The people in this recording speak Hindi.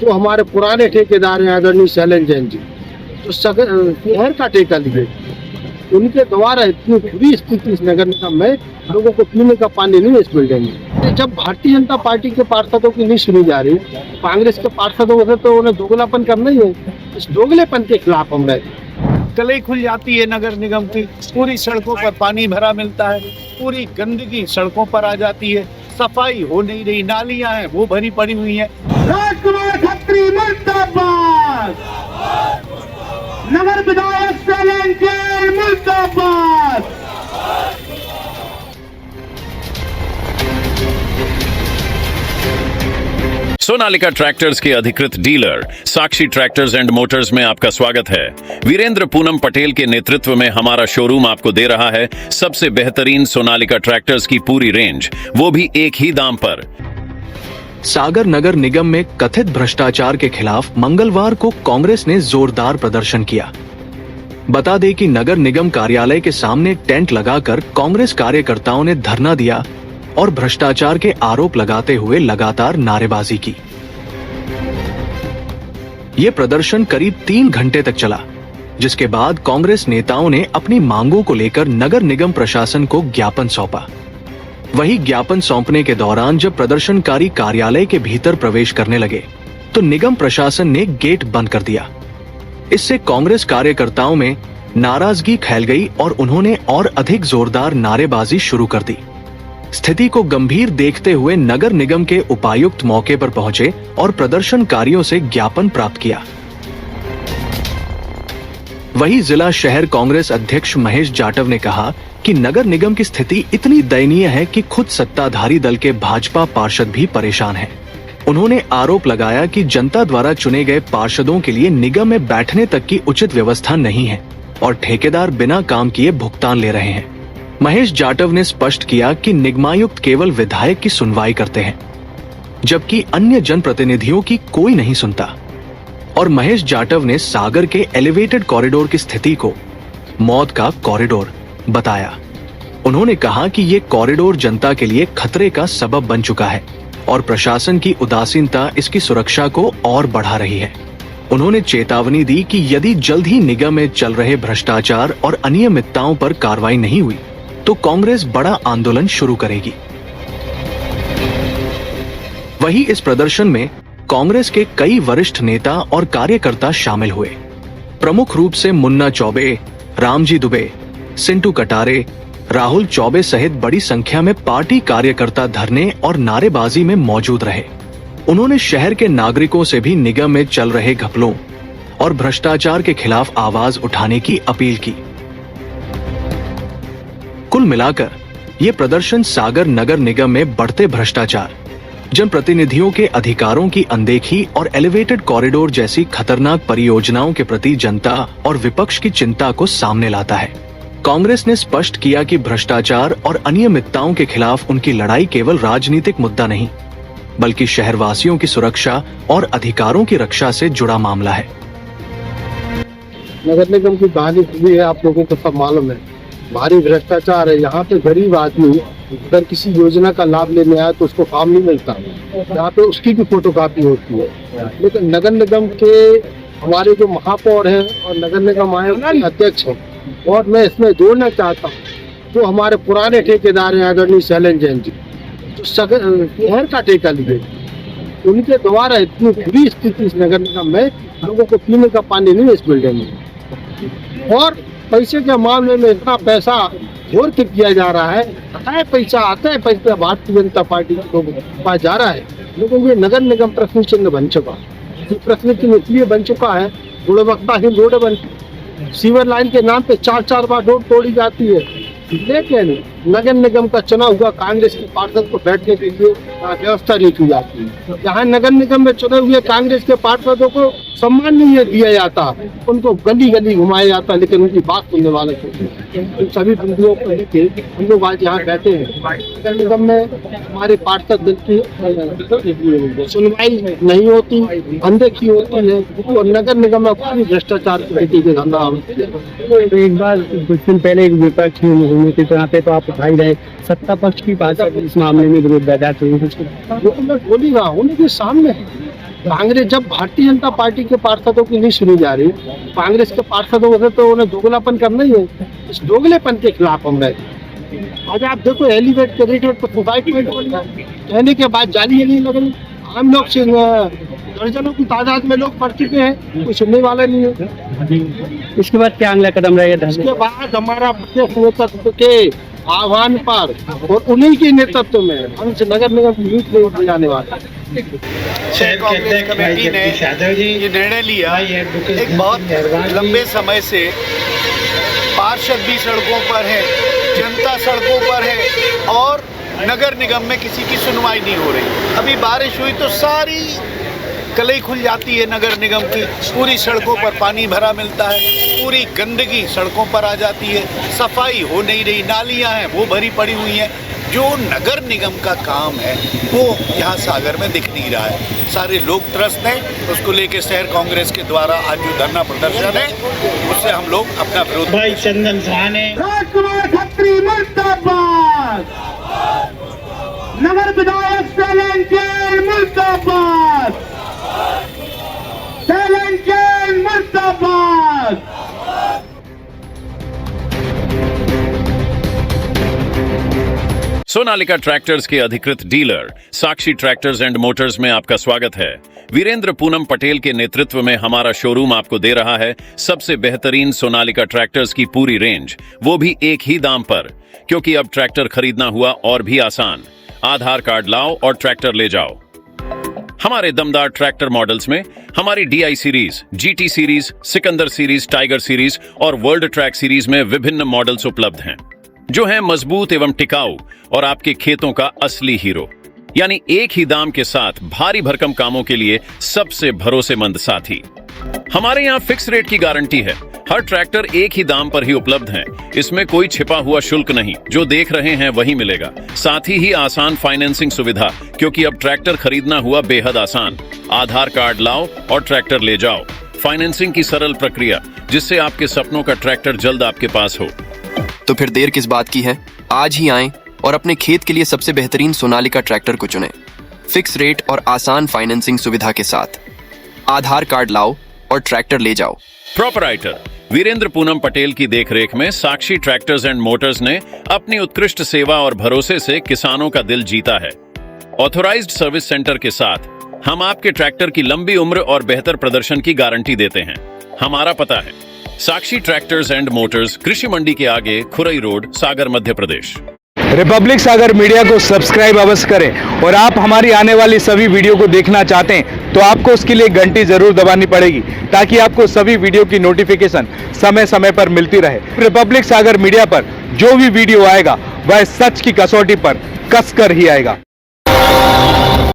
जो हमारे पुराने ठेकेदार हैं आदरणीय शैलेंद्र जैन जी, तो शहर का ठेका लिए, उनके द्वारा इतनी बुरी स्थिति इस नगर निगम में, लोगों को पीने का पानी नहीं है इस बिल्डिंग में। जब भारतीय जनता पार्टी के पार्षदों की नहीं सुनी जा रही, कांग्रेस के पार्षदों से तो उन्हें दोगलापन करना ही है। इस दोगलेपन के खिलाफ हम रहे। कलई खुल जाती है नगर निगम की, पूरी सड़कों पर पानी भरा मिलता है, पूरी गंदगी सड़कों पर आ जाती है, सफाई हो नहीं रही, नालियां हैं वो भरी पड़ी हुई हैं। राजकुमार खत्री मुर्दाबाद, नगर विधायक शैलेंद्र जैन मुर्दाबाद। सोनालिका ट्रैक्टर्स के अधिकृत dealer Sakshi tractors and Motors में आपका स्वागत है। वीरेंद्र पूनम पटेल के नेतृत्व में हमारा शोरूम आपको दे रहा है सबसे बेहतरीन सोनालिका ट्रैक्टर्स की पूरी रेंज, वो भी एक ही दाम पर। सागर नगर निगम में कथित भ्रष्टाचार के खिलाफ मंगलवार को कांग्रेस ने जोरदार प्रदर्शन किया। बता दें कि नगर निगम कार्यालय के सामने टेंट लगाकर कांग्रेस कार्यकर्ताओं ने धरना दिया और भ्रष्टाचार के आरोप लगाते हुए लगातार नारेबाजी की। ये प्रदर्शन करीब 3 घंटे तक चला, जिसके बाद कांग्रेस नेताओं ने अपनी मांगों को लेकर नगर निगम प्रशासन को ज्ञापन सौंपा। वही ज्ञापन सौंपने के दौरान जब प्रदर्शनकारी कार्यालय के भीतर प्रवेश करने लगे तो निगम प्रशासन ने गेट बंद कर दिया। इससे कांग्रेस कार्यकर्ताओं में नाराजगी फैल गई और उन्होंने और अधिक जोरदार नारेबाजी शुरू कर दी। स्थिति को गंभीर देखते हुए नगर निगम के उपायुक्त मौके पर पहुंचे और प्रदर्शनकारियों से ज्ञापन प्राप्त किया। वहीं जिला शहर कांग्रेस अध्यक्ष महेश जाटव ने कहा कि नगर निगम की स्थिति इतनी दयनीय है कि खुद सत्ताधारी दल के भाजपा पार्षद भी परेशान हैं। उन्होंने आरोप लगाया कि जनता द्वारा चुने गए पार्षदों के लिए निगम में बैठने तक की उचित व्यवस्था नहीं है और ठेकेदार बिना काम किए भुगतान ले रहे हैं। महेश जाटव ने स्पष्ट किया कि निगमायुक्त केवल विधायक की सुनवाई करते हैं, जबकि अन्य जनप्रतिनिधियों की कोई नहीं सुनता। और महेश जाटव ने सागर के एलिवेटेड कॉरिडोर की स्थिति को मौत का कॉरिडोर बताया। उन्होंने कहा कि ये कॉरिडोर जनता के लिए खतरे का सबब बन चुका है और प्रशासन की उदासीनता इसकी सुरक्षा को और बढ़ा रही है। उन्होंने चेतावनी दी कि यदि जल्द ही निगम में चल रहे भ्रष्टाचार और अनियमितताओं पर कार्रवाई नहीं हुई तो कांग्रेस बड़ा आंदोलन शुरू करेगी। वहीं इस प्रदर्शन में कांग्रेस के कई वरिष्ठ नेता और कार्यकर्ता शामिल हुए। प्रमुख रूप से मुन्ना चौबे, रामजी दुबे, सिंटू कटारे, राहुल चौबे सहित बड़ी संख्या में पार्टी कार्यकर्ता धरने और नारेबाजी में मौजूद रहे। उन्होंने शहर के नागरिकों से भी निगम में चल रहे घपलों और भ्रष्टाचार के खिलाफ आवाज उठाने की अपील की। कुल मिलाकर ये प्रदर्शन सागर नगर निगम में बढ़ते भ्रष्टाचार, जनप्रतिनिधियों के अधिकारों की अनदेखी और एलिवेटेड कॉरिडोर जैसी खतरनाक परियोजनाओं के प्रति जनता और विपक्ष की चिंता को सामने लाता है। कांग्रेस ने स्पष्ट किया कि भ्रष्टाचार और अनियमितताओं के खिलाफ उनकी लड़ाई केवल राजनीतिक मुद्दा नहीं, बल्कि शहरवासियों की सुरक्षा और अधिकारों की रक्षा से जुड़ा मामला है। नगर निगम की कहानी भी है, आप लोगों को सब मालूम है। भारी भ्रष्टाचार है। यहाँ पे गरीब आदमी अगर किसी योजना का लाभ लेने आया तो उसको काम नहीं मिलता, यहाँ पे उसकी भी फोटोकॉपी होती है। लेकिन नगर निगम के हमारे जो महापौर हैं और नगर निगम आयोग के अध्यक्ष हैं, और मैं इसमें जोड़ना चाहता हूँ, जो हमारे पुराने ठेकेदार हैं आदरणीय शैलेंद्र जैन जी, जो शहर का ठेका लिए, उनके द्वारा इतनी बुरी स्थिति इस नगर निगम में, लोगों को पीने का पानी नहीं है इस बिल्डिंग में। और पैसे के मामले में इतना पैसा जोर के किया जा रहा है, आता है पैसा भारतीय जनता पार्टी के लोगों के पास जा रहा है। लेकिन ये नगर निगम प्रश्न चिन्ह बन चुका है। ये प्रश्न चिन्ह इसलिए बन चुका है, गुणवत्ताहीन रोड बन, सीवर लाइन के नाम पे 4-4 बार रोड तोड़ी जाती है। लेकिन नगर निगम का चुना हुआ कांग्रेस के पार्षद को बैठने के लिए व्यवस्था नहीं की जाती है। यहाँ नगर निगम में चुने हुए कांग्रेस के पार्षदों को सम्मान नहीं दिया जाता, उनको गली गली घुमाया जाता, लेकिन उनकी बात सुनने वाले इन सभी बिंदुओं पर लेके हम लोग आज यहाँ बैठे हैं। नगर निगम में हमारे पार्षद दल की सुनवाई नहीं होती, अनदेखी होती है और नगर निगम में काफी भ्रष्टाचार की धंधा होती है। एक बार कुछ दिन पहले एक विपक्ष हुई थी, तो यहाँ पे तो आप उठाई रहे सत्ता पक्ष की बात इस मामले में विरोध बैठा बोली ना उनके सामने कांग्रेस जब भारतीय जनता पार्टी के पार्षदों की नहीं सुनी जा रही, कांग्रेस के पार्षदों से तो उन्हें दोगलापन करना ही है। इस दोगलेपन के खिलाफ हम रहे। आज आप देखो एलिवेट के रेट पर सुसाइड पॉइंट कहने के बाद जाली नहीं लग रही। हम लोग दर्जनों की तादाद में लोग पढ़ चुके हैं, कोई सुनने वाला नहीं है। इसके बाद क्या अगला कदम रहेगा? इसके बाद हमारा प्रदेश नेतृत्व के आह्वान पर और उन्हीं के नेतृत्व में हम नगर निगम की नीति में जाने वाले शहर कांग्रेस कमेटी ने ये निर्णय लिया। एक बहुत लंबे समय से पार्षद भी सड़कों पर है, जनता सड़कों पर है और नगर निगम में किसी की सुनवाई नहीं हो रही। अभी बारिश हुई तो सारी कलई खुल जाती है नगर निगम की, पूरी सड़कों पर पानी भरा मिलता है, पूरी गंदगी सड़कों पर आ जाती है, सफाई हो नहीं रही, नालियां हैं वो भरी पड़ी हुई हैं। जो नगर निगम का काम है वो यहाँ सागर में दिख नहीं रहा है। सारे लोग त्रस्त हैं, उसको लेके शहर कांग्रेस के द्वारा आज जो धरना प्रदर्शन है उससे हम लोग अपना विरोध। भाई चंदन साहने राष्ट्रवादी छत्री मुर्दाबाद, नगर विधायक तेलंगाना मुर्दाबाद, तेलंगाना मुर्दाबाद। सोनालिका ट्रैक्टर्स के अधिकृत dealer Sakshi tractors and Motors में आपका स्वागत है। वीरेंद्र पूनम पटेल के नेतृत्व में हमारा शोरूम आपको दे रहा है सबसे बेहतरीन सोनालिका ट्रैक्टर्स की पूरी रेंज, वो भी एक ही दाम पर। क्योंकि अब ट्रैक्टर खरीदना हुआ और भी आसान। आधार कार्ड लाओ और ट्रैक्टर ले जाओ। हमारे दमदार ट्रैक्टर मॉडल्स में हमारी DI series, GT series, Sikandar series, tiger series और वर्ल्ड ट्रैक सीरीज में विभिन्न मॉडल्स उपलब्ध हैं जो हैं मजबूत एवं टिकाऊ और आपके खेतों का असली हीरो। यानी एक ही दाम के साथ भारी भरकम कामों के लिए सबसे भरोसेमंद साथी। हमारे यहाँ फिक्स रेट की गारंटी है। हर ट्रैक्टर एक ही दाम पर ही उपलब्ध है। इसमें कोई छिपा हुआ शुल्क नहीं, जो देख रहे हैं वही मिलेगा। साथ ही आसान फाइनेंसिंग सुविधा, क्योंकि अब ट्रैक्टर खरीदना हुआ बेहद आसान। आधार कार्ड लाओ और ट्रैक्टर ले जाओ। फाइनेंसिंग की सरल प्रक्रिया, जिससे आपके सपनों का ट्रैक्टर जल्द आपके पास हो। तो फिर देर किस बात की है? आज ही आएं और अपने खेत के लिए सबसे बेहतरीन सोनालिका ट्रैक्टर को चुनें। फिक्स रेट और आसान फाइनेंसिंग सुविधा के साथ। आधार कार्ड लाओ और ट्रैक्टर ले जाओ। प्रोपराइटर वीरेंद्र पूनम पटेल की देखरेख में साक्षी ट्रैक्टर्स एंड मोटर्स ने अपनी उत्कृष्ट सेवा और भरोसे से किसानों का दिल जीता है। ऑथोराइज्ड सर्विस सेंटर के साथ हम आपके ट्रैक्टर की लंबी उम्र और बेहतर प्रदर्शन की गारंटी देते हैं। हमारा पता है साक्षी ट्रैक्टर्स एंड मोटर्स, कृषि मंडी के आगे, खुरई रोड, सागर, मध्य प्रदेश। रिपब्लिक सागर मीडिया को सब्सक्राइब अवश्य करें और आप हमारी आने वाली सभी वीडियो को देखना चाहते हैं तो आपको उसके लिए घंटी जरूर दबानी पड़ेगी, ताकि आपको सभी वीडियो की नोटिफिकेशन समय समय पर मिलती रहे। रिपब्लिक सागर मीडिया पर जो भी वीडियो आएगा वह सच की कसौटी पर कसकर ही आएगा।